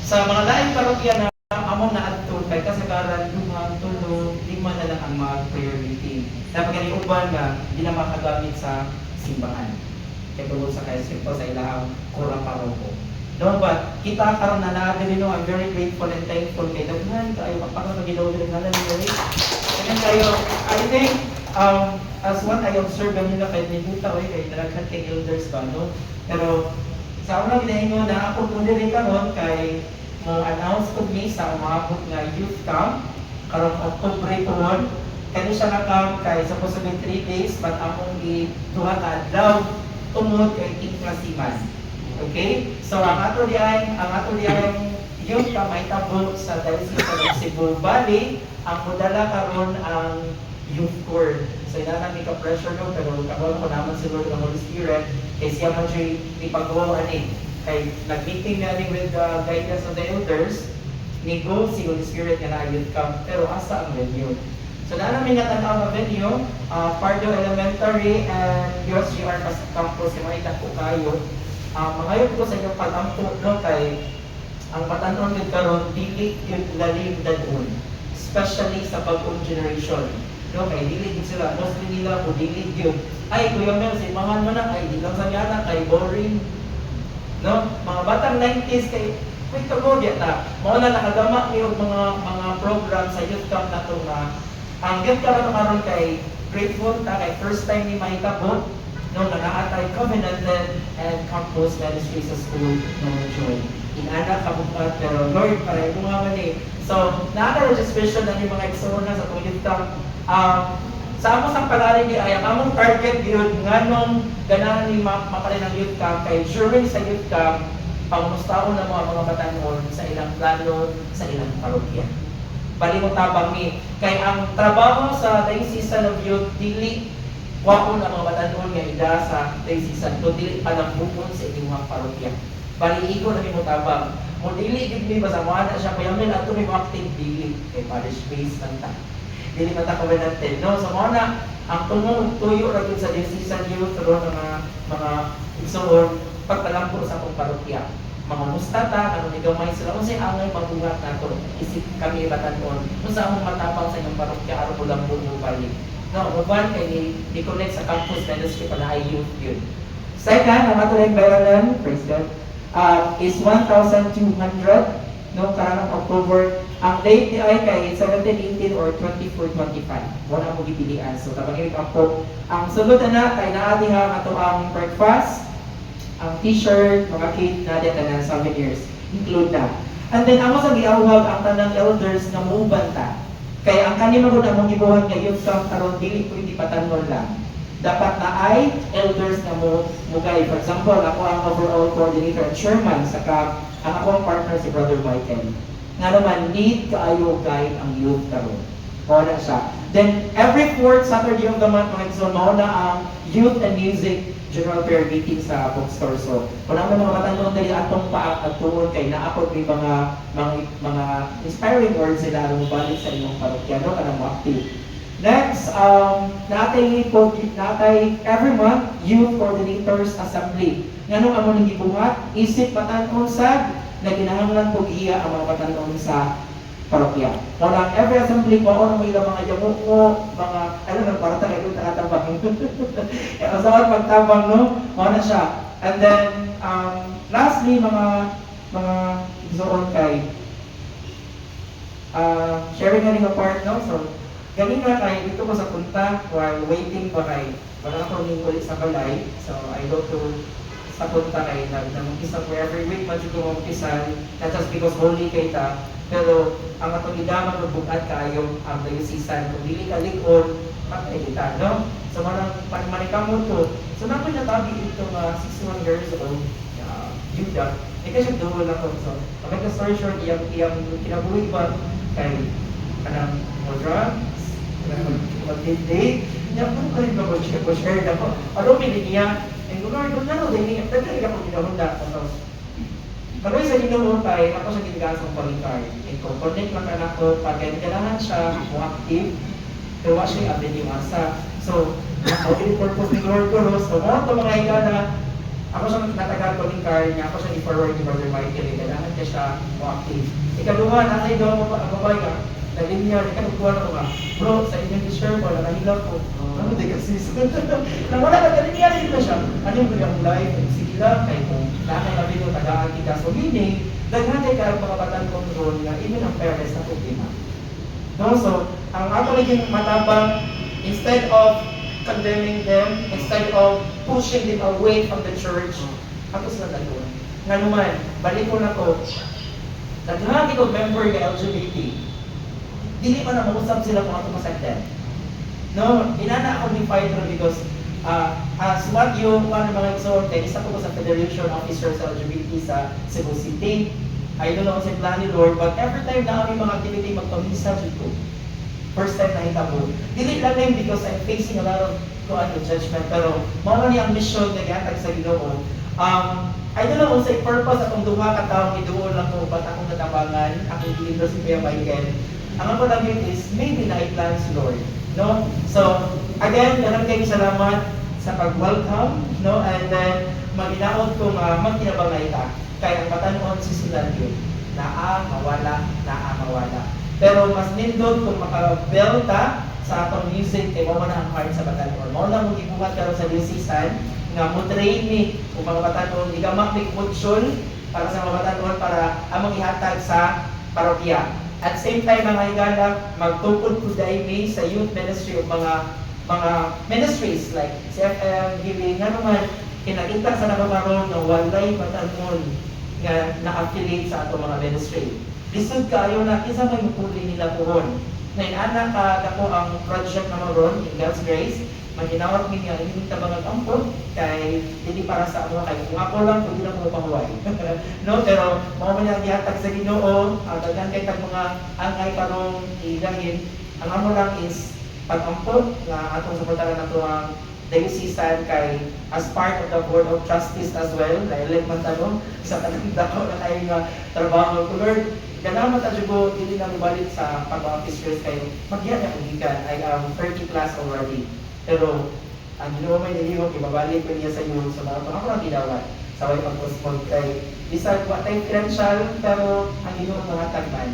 Sa mga laing parokya na among naadto kay kasagaran duha, tulo, lima na lang ang mga prayer meeting. Dapat kani uban nga di na makagamit sa simbahan. Kaya tungkol sa kay simple sa ilahang kurang paroko. No, but kita karon na naadiri no, I'm very grateful and thankful kay daghan kaayo pagpakaginaw diri ngalan ni Mary. And kayo, I think as what I observe nila kay nibuta oy kay daghan kay elders ba no. Pero sa una ginahingon na ako mo diri karon kay mo announce ko mi sa umabot nga youth camp karong October 1 kani siya na camp kay supposed to be 3 days but among duha ka adlaw tungod kay inklasiman. Okay? So ang ato diay youth camp ay tabo sa Diocese of Cebu Valley ang modala karon ang youth court. So ina na mi ka pressure no pero karon ko naman si Lord ng Holy Spirit kay siya man siya ipagawa ani kay nag-meeting na with the guidance of the elders ni go si Holy Spirit nga na youth camp pero asa ang venue. So namin nga tanaw nga venue, Pardo Elementary and USGR campus sa mga ko kayo. Mangayon ko sa inyong pag-ampo no kay ang patanon gid karon dili gyud lalim dadon, especially sa bagong generation. No kay dili gid sila mostly nila o dili gyud ay kuya Mel si mangan mo na ay di lang sa yana kay boring. No, mga batang 90s kay quick to go ta. Mao na nakagama ni mga program sa youth camp nato nga ang youth camp karon kay grateful ta kay first time ni mahitabo no nanaatay covenanted and campus ministry sa school no joy. Inana kabukat pero Lord para mo nga man eh. So naka-registration na ni mga eksona sa youth camp. Sa among sang pag-ari di ay ang among target gyud nganong ganahan ni makalin ang youth camp kay during sa youth camp pangumustaon na mga batanon sa ilang plano sa ilang parokya. Bali mo tabang ni kay ang trabaho sa Diocese of Youth dili waon ang mga batanon nga ida sa Diocese to dili panambukon sa inyong parokya. Bali igo na mo tabang mo dili gid mi basamahan na siya kaya mi ato mi active dili kay parish based lang ta. Dili mata covenanted no so mo na ang tungod tuyo ra gyud sa Diocese Youth ro mga igsoon pagpalampo sa akong parokya mga mustata kanang igamay sila unsay angay mabuhat nato isip kami batan-on unsa among matapang sa inyong parokya aron bulambo mo balik no uban kay ni connect sa campus ministry para ay youth yun. Second ang ato ring bayaran praise God is 1,200 no karang October. Ang date ni ay kay 17, 18 or 24, 25. Wala mo gipilian. So tabangin ka po. Ang sulod na kay naa diha ato ang breakfast, ang t-shirt, mga cake na din tanan souvenirs include na. And then amo sa giawhag ang tanang elders nga muuban ta. Kay ang kanimo gud among gibuhat nga youth camp karon dili pwede patanon lang. Dapat na ay elders na mo guide. For example, ako ang overall coordinator at chairman saka ang akong partner si Brother Michael. Nga naman, need kaayo guide ang youth karon. Mao na siya. Then, every fourth Saturday of the month, mga igsoon, mao na ang youth and music general prayer meeting sa bookstore. So, kung naman mga matanong dali atong paatuon kay naapod may mga inspiring words sila nung balik sa inyong parokyano kanang mo active. Next, natay every month youth coordinators assembly. Nganong amo nang gibuhat isip patan-on sa na kinahanglan pug iya ang mga patan-on sa parokya. Kung every assembly ko ano mo ilang mga yamuko, mga ano nang para ta kay nakatabang. Ang sawat pagtabang no, mao na siya. And then lastly mga igsoon kay sharing nga nga part no. So galing nga kay dito ko sa punta while waiting pa kay wala ko ning ulit sa balay. So I go to sa punta kay nag-umpisa ko every week man jud ko umpisan not just because holy kay ta pero ang atong idaman ug bugat kaayo ang diocese kung dili ka likod patay kita no. So manang panikamo to. So nakoy natabi ito nga 61 years old Judah. Kasi dugo lang ko. So make the story short iyang kinabuhi ba kay kanang modra mag-date niya po kayo ba ko-share na po ano niya and Lord kung ano din niya talaga ako ginahunda kami sa ginoo tayo ako sa ginigaan sa palitar and connect lang anak ko pag ganahan siya mo active kawa siya abin yung asa so ang purpose ni Lord ko so mga ito mga higa na Ako siya natagal ko ng car niya, ako siya i-forward ni Brother Michael, kailangan ka siya mo-active. Ikaduha, nasa ito ang babay ka, nalinya, ikaduha na ko ka, bro, sa inyong t-shirt ko, nakahilap ko. Ano, di kasi nang wala ka, nalinya rin na siya. Ano yung kanyang life? Sige lang, kahit kung nakay na rin yung tagaan kita. So meaning, daghangay ka ang mga batang control nga, even ang parents na problema. No, so, ang ako naging matabang, instead of condemning them, instead of pushing them away from the church, ako sila dalawa. Nga naman, balik ko na to, daghangay ko member ng LGBT, dili pa na mausap sila kung ako masagdan. No, inana ako ni Fighter because as what yung mga igsoon, isa ko sa Federation Officers sa LGBT sa Cebu City. I don't know kung sa plan ni Lord, but every time na kami mga activity magpamisa dito, first time nakita mo, dili lang lang because I'm facing a lot of judgment, pero mao ni ang mission na gihatag sa Ginoo. I don't know kung sa purpose akong duha ka taong iduol lang ko ba't akong natabangan, akong leader si Kuya Michael. Ang ako lang yun is maybe na-plan si Lord. No? So, again, maraming kayong salamat sa pag-welcome, no? And then, maginaot kong magtinabangay ta. Kaya ang matanon si Silandio, mawala. Pero mas nindot kung makabelta sa atong music, kay mo na ang heart sa batanon. Mao na mong ibuhat karon sa new season, nga mo training kung mga batanon, igamak ni kutsyon para sa mga batanon para among ihatag sa parokya. At same time mga higala, magtukod po dahil sa youth ministry o mga ministries like CFM, giving, nga naman, kinakita sa nakakaroon ng walay batanon nga na-affiliate sa ato mga ministry. Lisod kayo na isa may mupuli nila puron. Ngayon, anak ka ako ang project na maroon in God's grace, maginawat mi nga hindi tabangan ampon kay hindi para sa ako kay kung ako lang pwede lang ko pahuway. No, pero mao man yang gihatag sa Ginoo, daghan kay tag mga angay karong ilahin. Ang amo lang is pag-ampon nga atong suportahan nato ang diocesan kay as part of the Board of Trustees as well, na-elect man tanong sa kanang na kayo nga trabaho ko Lord. Ganahan man tayo dili na mibalik sa pag-officers kayo. Magyan na kugikan, I am 30 plus already. Pero ang Ginoo may niliwag, ibabalik ko niya sa iyo sa mga ako lang ginawa sa way pag-postpone kay bisag wa tay financial pero ang Ginoo mga tagman.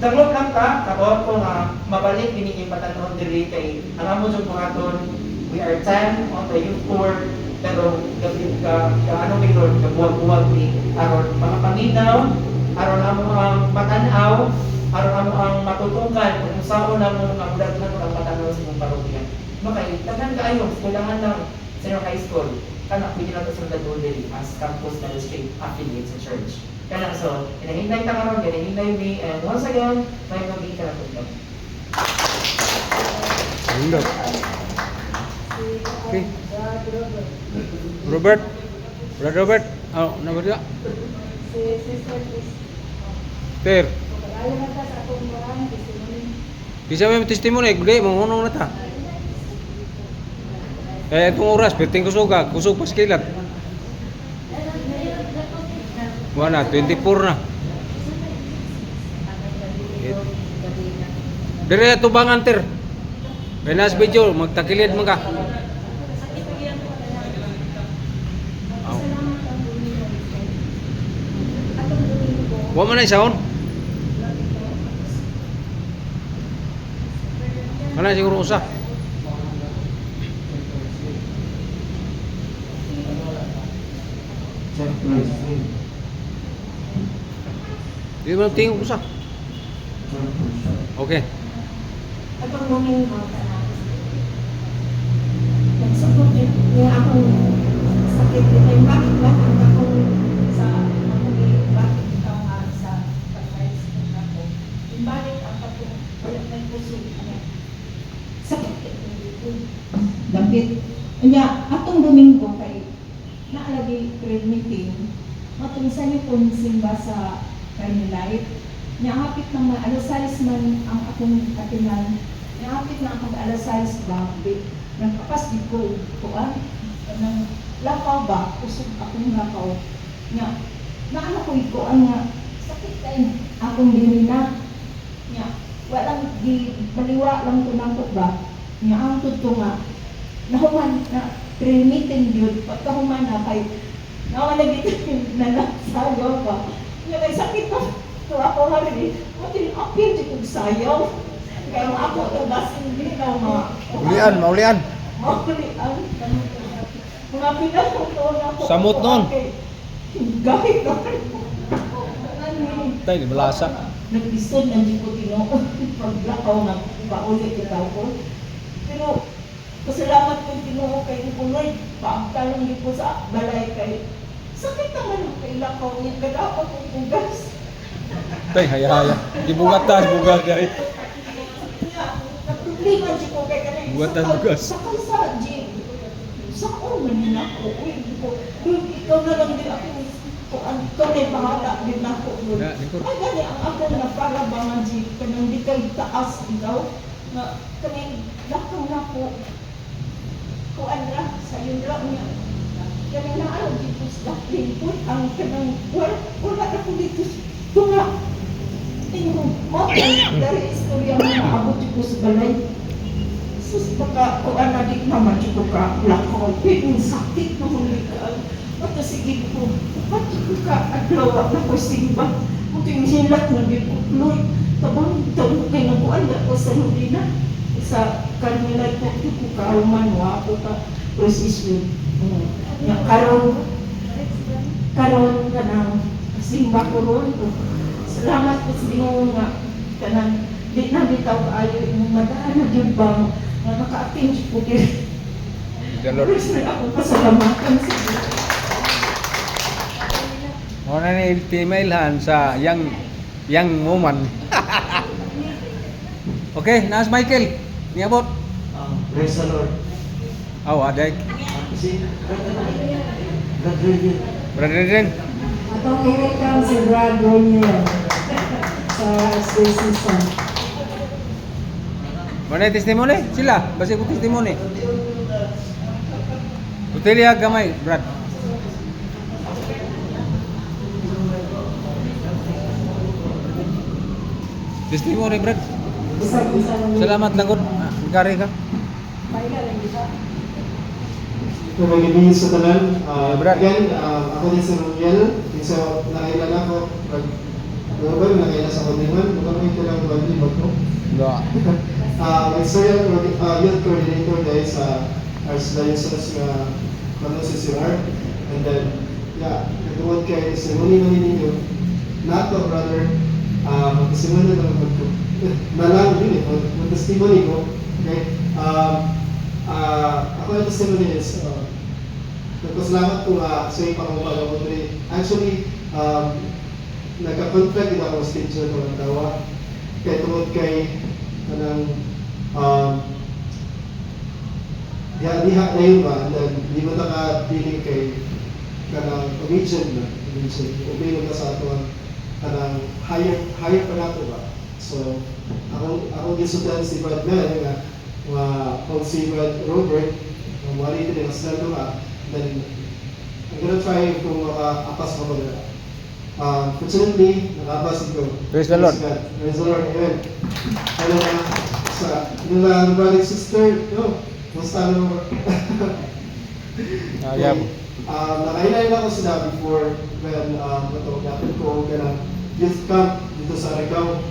Danglog lang ta, kabaw ko nga mabalik binigay patanon diri kay ang amo jud buhaton. We are 10 on the youth board, pero ano may Lord, kabuwag-buwag ni aron mga paminaw, aron amo ang matanaw, aron amo ang matutungkan kung saan na mo nga budak na ang matanaw sa mong parokya. No kay tanan kaayo, kailangan lang sa high school, kana pwede na to sa dili as campus ministry affiliate sa church. Kaya so, hinahintay ta karon, hinahintay mi, and once again, may magiging ka na Indot. Okay. Robert. Brother Robert. Oh, nama dia? Ter. Bisa may testimony, gede mangunong na ta. Itong oras, perting kusog pas kilat. Wala, 24 na. Dire tubangan ter. Penas video, magtakilid mo ka. Wa man ay sound. Kana siguro usa. Di ba tingog usa? Okay. Atong mong nagsabot yung akong sakit dito. Bakit ba ang akong sa bakit ikaw nga sa pag-rise ng ako? Bakit ang akong may puso niya? Sakit dito. Dapit. Kanya, atong Domingo kay naalagi prayer meeting, atong isa niyo kung simba sa Carmelite. Niapit ng mga alasalis man ang akong katinan. Niapit na akong alasalis ba? Nagkapas di ko. Kuan? Nang lakaw ba? Usog akong lakaw. Nya, naano ko ikuan nga, sakit kayo akong diri na. Nya, walang di, baliwa lang tumakot ba? Nya, ang tuto nga. Nahuman na, pre-meeting yun, pagkahuman na kay nakalagit na nagsayaw ba. Nga kay sakit na, ito ako hari, matin apil di kong sayaw. Kaya ako ito basin din na mga Maulian. maulian. Mga pinatong taon ako. Samot nun. Gahit na. Tay, di malasa. Naglisod na di ko tinoo. Paglakaw na paulit itaw ko. Pero, pasalamat ko tinoo kay Ipunoy. Paagtalong di ko sa balay kay. Sakit naman ang kailakaw niya. Kadapat kong bugas. Tay, haya-haya. Di bugatas, bugas dahil. Nagproblema di ko kay kanay. Buwatan bugas. Sakal sa Jim. Saan man yun ako? Uy, ikaw na lang din ako. Kung ikaw na bahala din ako. Ya, lingkod. Ay, gani ang ako na para ba nga Jim. Kanang di kay taas ikaw. Na kanang lakang na po. Kuan ra sa yun lang niya. Kanang naano dito sa lingkod. Ang kanang wala na ko dito. Tunga. Tingnan mo. Dari istorya mo na abot dito sa balay. Sus, baka kuan na di naman dito ka lakaw. Pero sakit na hulikaan. At sige ko. At ko ka adlaw na ko simba. Muting hilat na di ko. Lord, tabang taon kay nakuan na ko sa Lodina. Sa kanila ko ko kauman wa ako ka prosesyon. Yang karon kanang simba ko ron. Salamat po sa Ginoo nga kanang di na bitaw kaayo imong madaan na gyud bang nga naka-attend po diri. Galor. Pero ako pasalamatan sa Ginoo. Muna ni emailhan sa young woman. Okay, naas Michael. Niabot. Praise the Lord. Aw, aday. Si God really. Brother din. Atong i-welcome si Brad Ronier sa season. Mana testimoni? Sila, basi ko testimoni. Putili gamay, Brad. Testimoni, Brad. Isa-isa lang. Salamat langod. Gari ka. Paila lang di ba? Magiging sa tanan. Brad. Again, ako din sa Rumiel. So, nakailan ako. Ano ba yung nakailan sa Kodiman? Magkakaroon ko lang bagay ko. Do. Mag-istorya youth coordinator dahil sa Archdiocese nga si Sir. And then, yeah, nagtuwad kay testimony namin ninyo. Nato, brother, magsimula na lang ko. Nalang din mag-testimony ko. Okay? Ako yung testimony is, nagpasalamat ko nga sa iyong pangamupaga ko rin. Actually, nagka-contract din ako sa teacher ko ng dawa. Kaya tungod kay kanang diha na yun ba, and then di mo naka-dealing kay kanang commission na. Obey mo ka sa ato kanang higher pa nato ba. So, ako gisudan si Brad Mel nga kung si Brad Robert, wali din ang sila ka, then I'm gonna try kung maka-apas mo ba. Fortunately, nakapas ko. Praise the Lord. Praise the Lord. Amen. Ano na, sa nilang brother sister, no, musta mo? Yab. Nakainay na ako sila before when dapat ko ganang youth camp dito sa Aragao.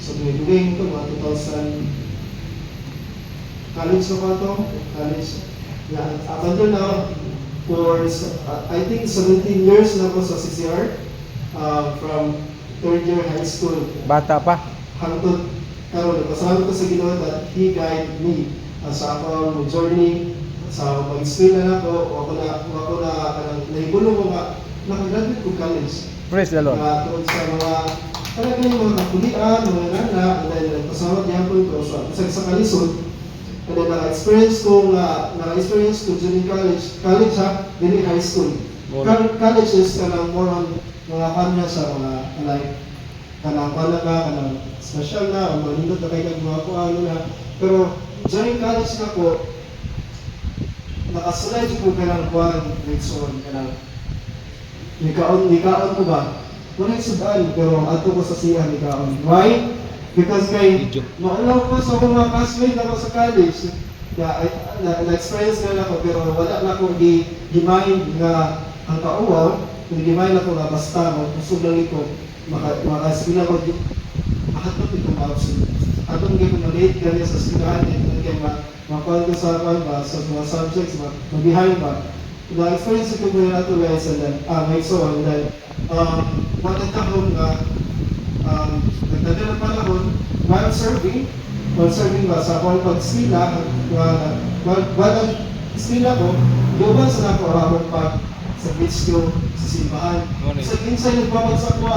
So, duling ito, mga 2000 college na ko ito. College. Up until now, for I think 17 years na ako sa CCR. From third year high school Bata pa. hangtod karon pasalamat ko sa Ginoo that He guide me sa akong journey sa pag-eskwela nako o ako na kanang nahibulong ko nga nakagraduate ko college. Praise the Lord. Tungod sa mga talaga yung mga kapulian, mga nana, and then pasalamat yapon ko sa kalisod. And then naka-experience ko during college ha, dili high school. College is kanang more on mga kanya sa mga like kanang pala ka, kanang special na, o manindot na kayo mga ano na. Pero during college na ko, nakasulay ko kanang kuhan, grades 1, kanang nikaon ko ba? Wala yung sudaan, pero ato ko sa siya nikaon. Why? Because kay, maulaw ko sa mga classmate ako sa college. Yeah, na-experience na ako, pero wala na akong di-mind nga ang kauwaw, kung di-mind ako nga basta, magpusog lang ito, maka-eskwela ko, mahatod ito ma-absent. Atong hindi ko ma-late kanya sa eskwelahan, kaya makuha ko sa mga subjects, mag-behind ba. Na-experience ko po na ito guys, and then, may so, and then, matagkahon nga, nagdadala panahon, while serving ba sa akong pag-eskwela, while ang-eskwela ko, luban sa ako akong sa video, sa simbahan. Sa minsan nagbabagsak ko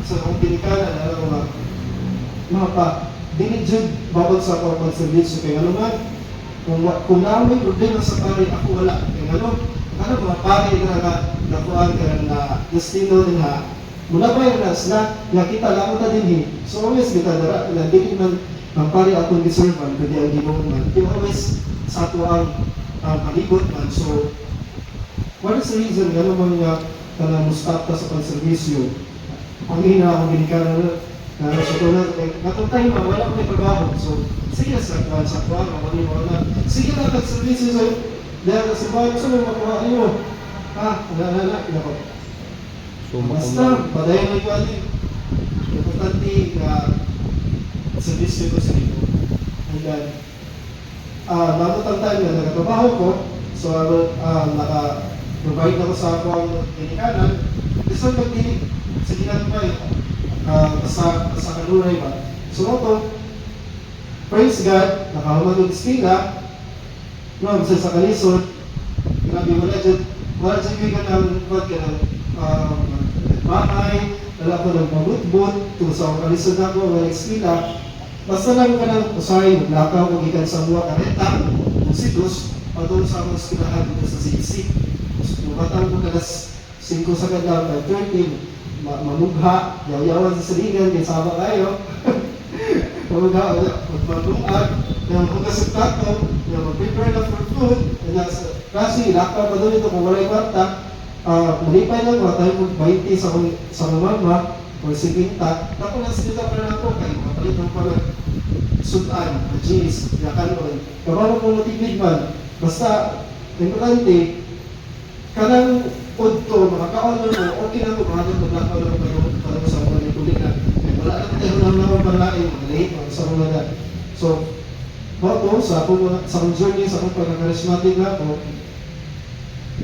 sa akong pinikanan, alam mo mga pa, dinidjud babagsak ko pag sa video, kaya ano man, kung namin problema sa pari, ako wala. Kaya ano mga pari na nakuhaan ka na destino din ha, mula ba yung nasla, nakita lang ko din so always kita dara, hindi man ang pari atong deserve man, kundi ang ginoo man. Di always sa ato ang palibot man. So, what is the reason gano'n man nga na mustap sa pagservisyo? Ang hina akong binikaran na sa tulad, natong time wala akong may trabaho. So, sige sa kuwan, wala. Sige na, pagservisyo sa'yo. Dahil sa bahay, gusto mo makuha niyo. Nako. Basta, padayon may kuwan din. Importante na servisyo ko sa inyo. And then, namutang time na nagkatrabaho ko, so naka-provide ako sa ako ang pinikanan, gusto mag-dinig sa ginagpay, sa kaluray ba. So ito, praise God, nakahaman ng estila, sa kalisod, grabe wala dyan yung ganang bahay, wala ko ng pabut-but, kung sa kalisod ako, wala estila, basta lang ka ng usay, maglakaw kung ikan sa mga kareta, kung sitos, patulong sa mga eskulahan dito sa CC. Batang ko kalas 5 sa kadlaw, 13, mamugha, yaw-yawan sa salingan, kaya sama kayo. Mamugha, magmamungag, yung hugas ng tato, yung mag-prepare na for food, kasi lakaw pa doon ito kung wala'y kwarta, malipay lang mga tayo kung 20 sa mama, or si Pinta, ako na sila pa na ako, kaya mapalit ng pala sudan, jeans, yakanon. Kabawa kong matibig man, basta, importante, kanang udto, makakaon mo, okay na mo, mahalang maglakaw lang para sa mga nitulig na, wala na tayo naman palain, malate, sa mga na. So, bago, sa akong journey, sa akong pagkakarismatic na ako,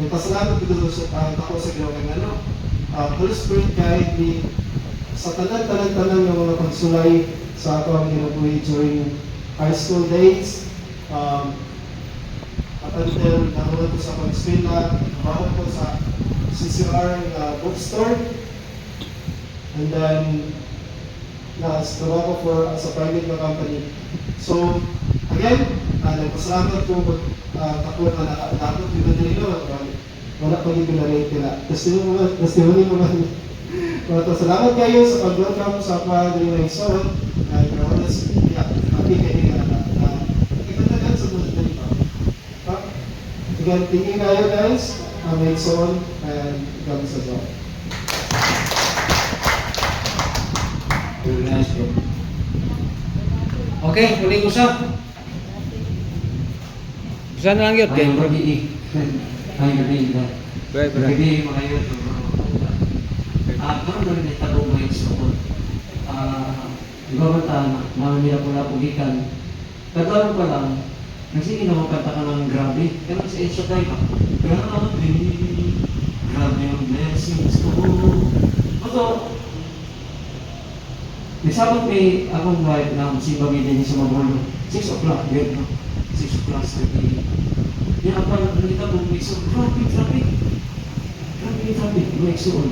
yung pasalamat dito ako sa gawin, Holy Spirit guide me sa tanan ng mga pagsulay sa ako ang ginabuhi during high school days. Up until nahulog ko sa pag-eskwela, baho ko sa CCR bookstore. And then, trabaho ko sa private na company. So, again, nagpasalamat ko ako na nakakot yung nilo. Wala pa yung pinarate nila. Testimony mo man. Salamat kayo sa pag-welcome sa Padre ng Son. Ikaw na happy kayo na ikatagan sa mga dito. Again, tingin kayo guys, may Son, and kami sa John. Okay, huling usap. Saan lang yun? Ayun, pag-iik. Ayun, pag-iik. Right. Pag-iik, mga yun. Karoon na rin itarong mga iksukot. Iba ba naman nila pula pugikan. Kataroon pa lang, nagsige naman kanta ka ng grabe. Kaya sa Asia tayo ka, grabe, grabe yung blessings ko. Ito, nagsabot may akong wife na simba din sa Mabolo. 6 o'clock, yun, no? 6 o'clock sa day. Yan ang pala, nalita po, grabe, may iksuon.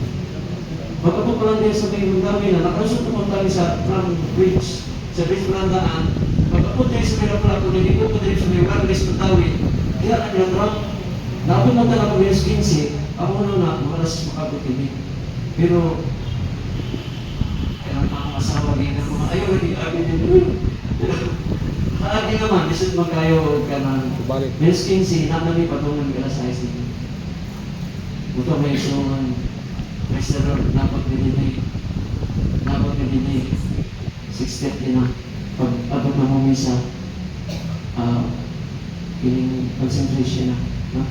Pagkapo pa lang din sa may dami na nakasot naman tayo sa Grand Bridge, sa Bridge Brandaan. Pagkapo tayo sa may rapala ko, naligo ko tayo sa may wireless na tawid. Kaya ang yung rock, napon na talaga ko yung 15, ako na makalas makabot ini. Pero, kaya ang mga asawa din ako, ayaw na din, Kaagi naman, bisit magkayo ka ng minus 15, naman patungan ka sa IC. Buto may isungan, may sarap, dapat nilinig, 6:30 na, pag abot na mong misa, piling Concentration na. No?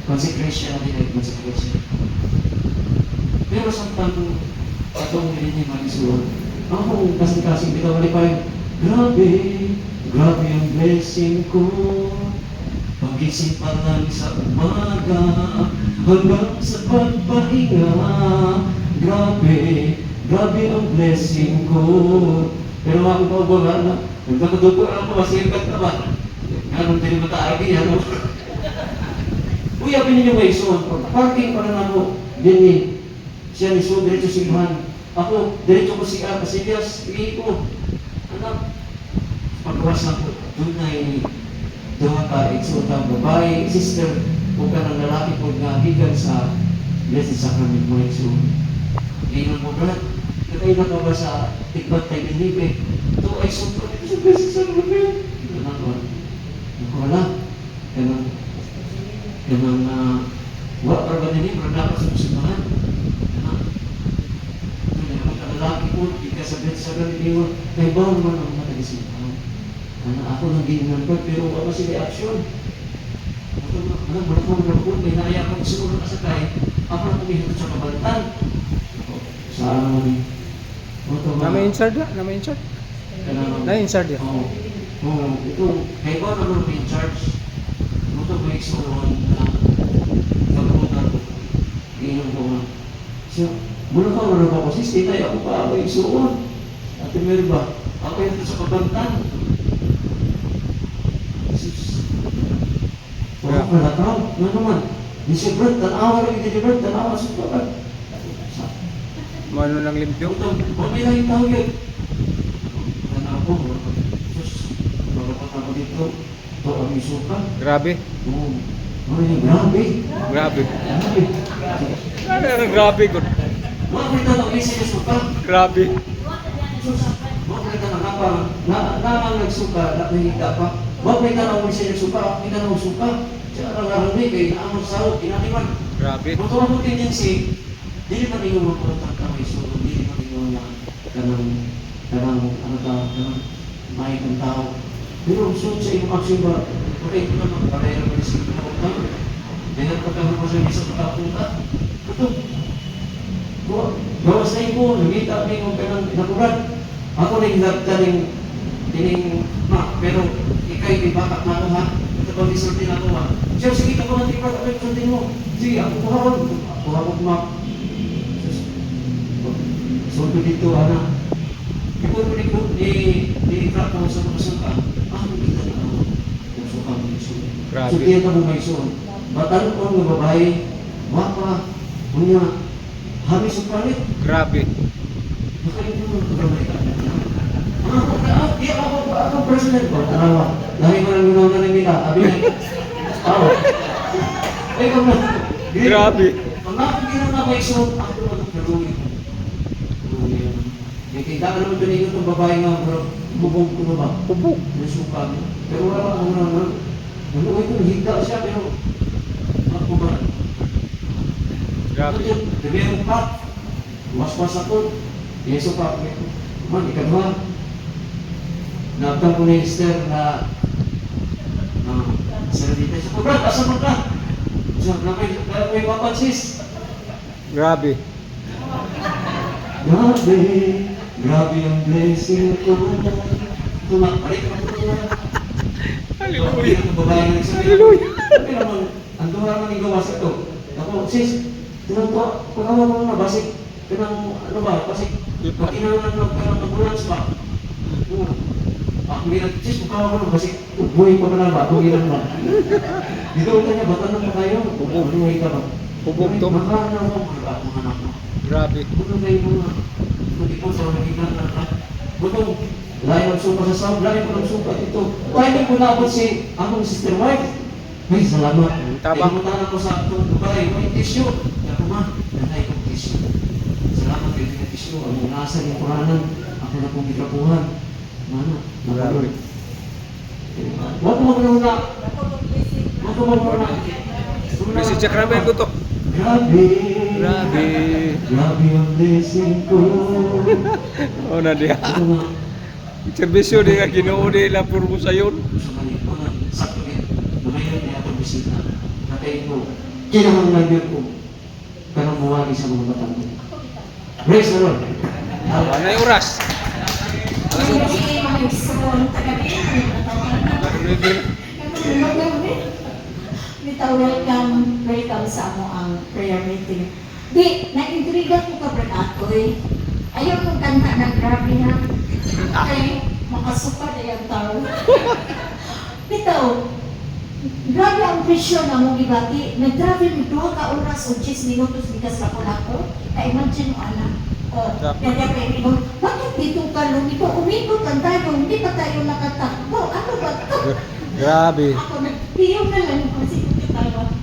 Consecration na din ay consecration. Pero sa atong hindi mag-isuon, ako kasing-kasing bitaw malipay, grabe, grabe ang blessing ko. Pagising pa lang sa umaga, hanggang sa pagpahinga, grabe, grabe ang blessing ko. Pero ako pa ba na, nagkakadugo ako, masirkat na ba? Ganun din mataagi, ano? Uy, abin ninyo may isuon, parking pa lang ako, din siya ni Isuon, diretso si Juan. Ako, diretso ko si Casillas, tingin ko, anak, pagkawas lang po, doon ay duha ka, exultang babae, sister, o ka ng lalaki po nga higan sa Blessed Sacrament mo, Exul. Tingnan mo, brad, kakay na ka ba sa tikbat kay Binibe? Ito ay sunto dito sa Blessed Sacrament. Ito na ko, wala. Kanang, wala pa ba nini, pero dapat sa musimbahan. Lalaki po, di ka sa Blessed Sacrament mo, kay bawang man ang matagisimbahan. Ako nang gingan ko, pero wala sila aksyon. Malapong-lapong, may naya akong siguro nakasakay, ako na pumihot sa kabantan. Saan naman eh? Na-insert na? Na-insert? Na-insert yan. Oo. Ito, kaya ba naman may charge? Ito may isuon na pagpunta ko. Gingan ko nga. So, mula ka ako, sis, tinay ako pa ako isuon. Ate meron ba? Ako yung sa kabantan. Wala pala tao. Ano naman? Di si Brad, tanawa rin di Brad, tanawa sa Brad. Mano ng limpyo? Pamila yung tao yun. Tanawa ko, bago pa ako dito, ito ang isuka. Grabe. Oo. Ano yung grabe? Grabe. Grabe. Grabe good. Mga kita ng isa yung suka. Grabe. Mga kita ng kapang, namang nagsuka, nakahita pa. Mga kita ng isa yung suka, kita ng suka. Siya ang larami kay naamang sahod, inaniman. Grabe. Kung tumabot tendency, dili man ingon mo kung tagkamay so, dili man ingon na kanang may kang tao. Pero so sa iyong aksyon ba, okay, ito naman, parehera mo na sige na utang. Dahil pagkakaroon mo sa isang pagkapunta, ito. Gawas na ko, nagita may kong kanang nakuran. Ako na yung tining, pero ikay may bakak na ako ha. Ito bang isulti na ako ha. Siya, sige ka ba natin pa ako isulti mo. Sige, ako kuhawan. Kuhawan ma. Sulti dito, anak. Ipon mo ni Krapo sa mga suka. Kita na ako. Yung suka mo yung suka. Grabe. So, kaya ka mo may suka. Batalong ko ng babae, wapa, punya, habis yung palit. Grabe. Nakalimutan mo ito ba ito? Di ako personal ko, tanawa. Dahil mo lang ginawa na nila, sabi niya, ay kung na, Grabe. Pag nakakaginaw na may suot, ako naman ang karuwi ko. Karuwi yan. Kaya naman pinigil itong babae nga, bro, bubog ko na ba? Pupuk. Nasuka mo. Pero wala akong naman. Ano ito, higda siya, pero ako ba? Grabe. Gabi ang pat. Was-was ako. Yeso pa. Man, ikadwa. Naabtang ko na yung Esther na sa dito. Sa Brad, asa mo ka? So, may mapansis. Grabe. Grabe, grabe ang blessing ko. Balik ka po. Hallelujah. Ang babae na nagsabi. Hallelujah. Sabi naman, ang duha naman yung gawas ito. Ako, sis, tinanto, pagkawa mo na, basik, kanang, ano ba, basik, pag-inanan ng ambulance ba? Oo. Ako ginag, sis, pagkawa mo na, basik, buhay pa na ba? Ako ginag ba? Dito ka niya, batan na pa kayo, buhay ka ba? Bubog to. Makana mo, mga anak mo. Grabe. Buto kayo mga, hindi po sa mga na, butong, layo ang suka sa sound, layo ang suka dito. Kaya ko naabot si akong sister wife. Ay, salamat. Tabang. Pinuntahan ako sa itong Dubai, may tissue. Ako ma, nanay kong tissue. Salamat kayo ng tissue. Ang nasa yung Quranan, ako na pong ikapuhan. Mana, Grabe. Huwag mo muna. Huwag mo muna. Message Sacrament ko to. Grabe. Grabe. Grabe ang blessing ko. Oh, na diya. Ito nga. Serbisyo di nga Ginoo di la puro sa yon. Sakto din. Lumayan niya ako bisita. Nakay ko, kinahanglan yun ko. Pero mawali sa mga batang ko. Praise the Lord. Ano yung oras? Hindi mag-isipon tagabi. Bitaw, welcome sa amo ang prayer meeting. Di, na-intriga ko ka Brad eh. Ayaw kong kanta ng grabe na. Okay, makasupa na yung tao. Bitaw, grabe ang presyo na mong ibati. Nag-travel mo 2 ka oras o 10 minutos bigas na ko. Ka-imagine mo, anak. Kaya kayo, bakit dito ka lumiko? Umikot lang tayo, hindi pa tayo nakatakbo. Ano ba ito? Grabe. Ako, nagpiyong na lang kasi kung tayo.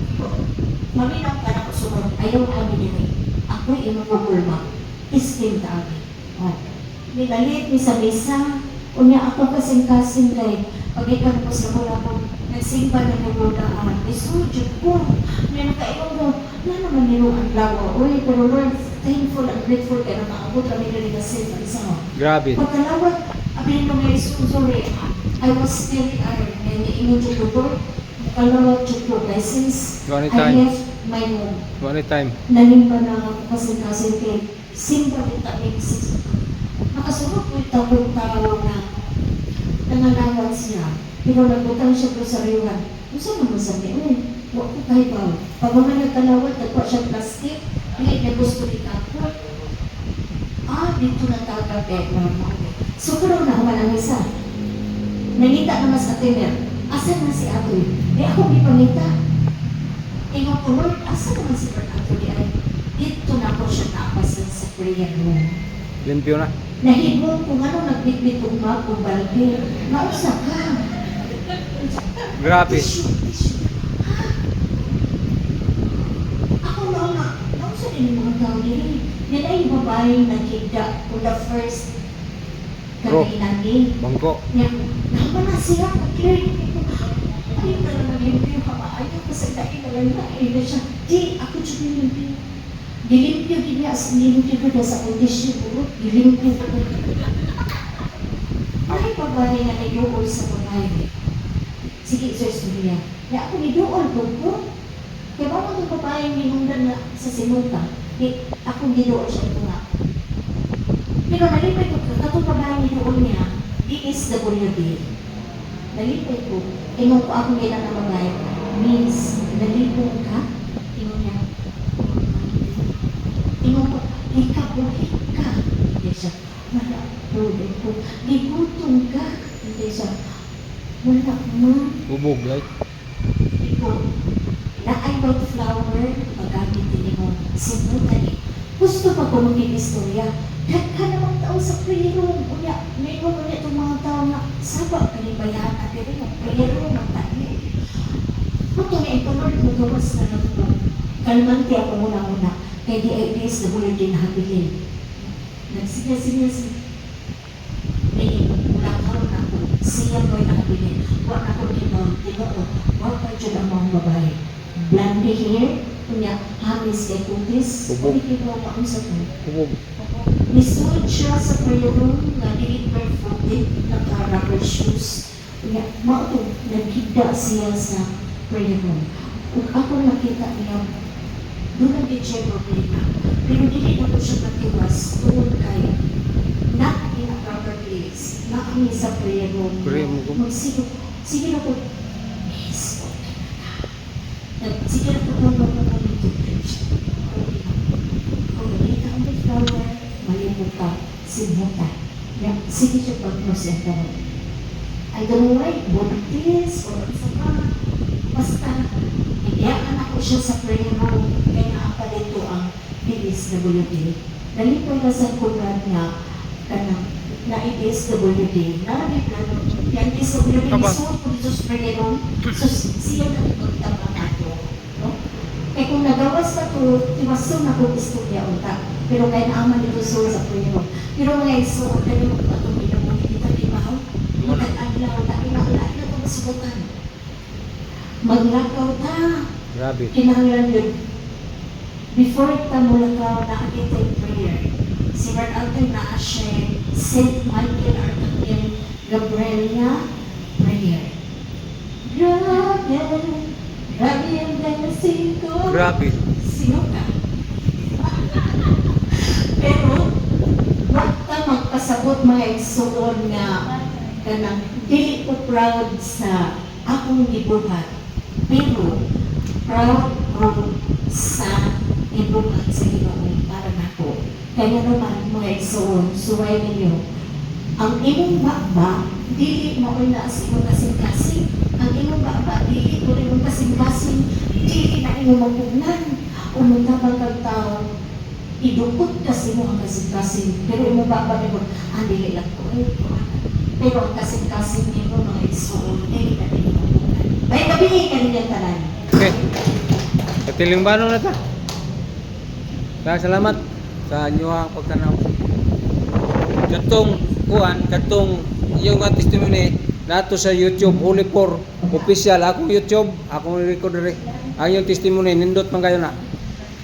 Maminaw ka na ko sunod. Ayaw kami nila. Ako'y imamagulma. Istim ta kami. Nilalit ni sa mesa. Unya ako kasing-kasing kay pag-ikan ko sa mula ko. Nagsimba na nagudaan. Isudyo ko. Ngayon nakaiwan mo. Wala naman nilo ang lawa. Uy, pero Lord, thankful and grateful ka na maabot kami nila kasi isa mo. Grabe. Pagkalawat, abin mo nga sorry, I was still iron. And ingon siya ko, kalawat siya ko, guys, since I Anytime. left my home. Anytime. Nalimba na ako kasi kay simba kita exist. Nakasunod ko itawag tao na nangalawat siya. Pero nagbutang siya ko sa riwan. Gusto naman sabi, huwag ko kahit ba. Pag mga nagkalawat, nagpa siya plastic, hindi niya gusto rin ako. Dito na tagabi. So, karoon na human ang isa. Nangita naman sa timer. Asan na si Atoy? Di ako di pangita. Ingon ko, Lord, asan naman si Lord Atoy? Ay, dito na ako siya naapasan sa prayer room. Limpyo na. Nahibong kung ano nagbitbit umag kung balde. Nausa ka. Grabe. Tissue. Ako na. Nausa din yung mga tao nila. Yan ay yung babae nagkigda kung the first Bro. kanina Bangko. naman na siya, nag-clear ko. Ayaw na lang nalimpyo ka, ayaw kasi dahil na lang na siya. Di, ako siya nilimpyo. Dilimpyo din niya, as nilimpyo ko na sa kondisyon ko, dilimpyo ko. Ay, babae na nag-uol sa babae. Sige, sir, istorya. Kaya ako nag-uol ko. Kaya ba mga babae minundan na sa sinuta? Di, ako ginuol siya ito nga. Pero nalipay ko, katong babae ninuol niya, DSWD. Nalipay ko, ingon ko ako nila na babae, Miss, nalipong ka? Ingon niya, ingon ko, ikabuhit ka. Hindi siya, wala po, ko, gigutom ka. Hindi siya, wala ma. Bubog, right? Ikaw, na ay white flower, paggamit din mo, sinutan. Gusto pa ko mag-istorya. Ka namang tao sa prayer room. Unya, may mo unya itong mga tao na sabak kanibayan at kaya yung prayer room ang tayo. Ito na ito, Lord, magawas na lang po. Kalmante ako muna-muna. Kaya di ay days na bulan din habilin. Nagsiga-siga may mulakaw na ako. Siya mo'y nakabilin. Huwag ako tinoo. Huwag pa dyan ang mga babae. Blondie hair. Unya, hamis kay kutis. Bubog. Hindi ko ako sa to. Bubog. Nisuot siya sa prayer room na dili barefooted, naka-rubber shoes. Kaya, mauto, naghigda siya sa prayer room. Kung ako nakita niya, doon ang din siya problema. Pero dili na ko siya matiwas, doon kay not in a proper place. Na kami sa prayer room. Prayer room. Magsigo, sige na po, yes, sige na po, malimutan ka, simutan. Sige siya pag-prosenta mo. I don't know why, buntis, o isa pa. Basta, iyakan ako siya sa prayer room. Kaya naapa dito ang DSWD. Nalipay na sa kulad niya, kanang na-DSWD. Narabi plano, yan DSWD, isuot ko dito sa prayer room. So, siya na ipagtama nato. No? Kaya kung nagawas na to, tiwaso na kong istorya unta. Pero kaya naaman dito sa prayer room. Pero mga iso, dali mo pa itong mo, hindi tayo mahaw. Magkag-aglaw, dali na ito masubukan. Maglakaw ta. Grabe. Kinahanglan yun. Before ta mulakaw, nakakita yung prayer. Si Lord Alter na siya, Saint Michael Archangel Gabriel prayer. Grabe, Pansin ko. Grabe. Sino ka? Pero, wag ka magpasabot mga igsuon nga kanang dili ko proud sa akong gibuhat. Pero, proud ko sa gibuhat sa Ginoo para nako. Kaya naman mga igsuon, suway ninyo. Ang imong baba, dili mo na sa imong kasing-kasing. Ang imong baba, dili mo imong kasing-kasing. Dili na imong magpugnan. Umunta ka kag tao, idukot kasi mo ang kasing-kasing. Pero imong baba mo, dili lang ko. Pero ang kasing-kasing mo mga igsuon, dili na imong magpugnan. May kabili ka nilang tanan. Okay. Katiling na ta. Salamat sa inyong pagtanaw. Katong kuan, katong yung mga testimony nato sa YouTube only for official akong YouTube, akong record diri. Ang yung testimony nindot man kayo na.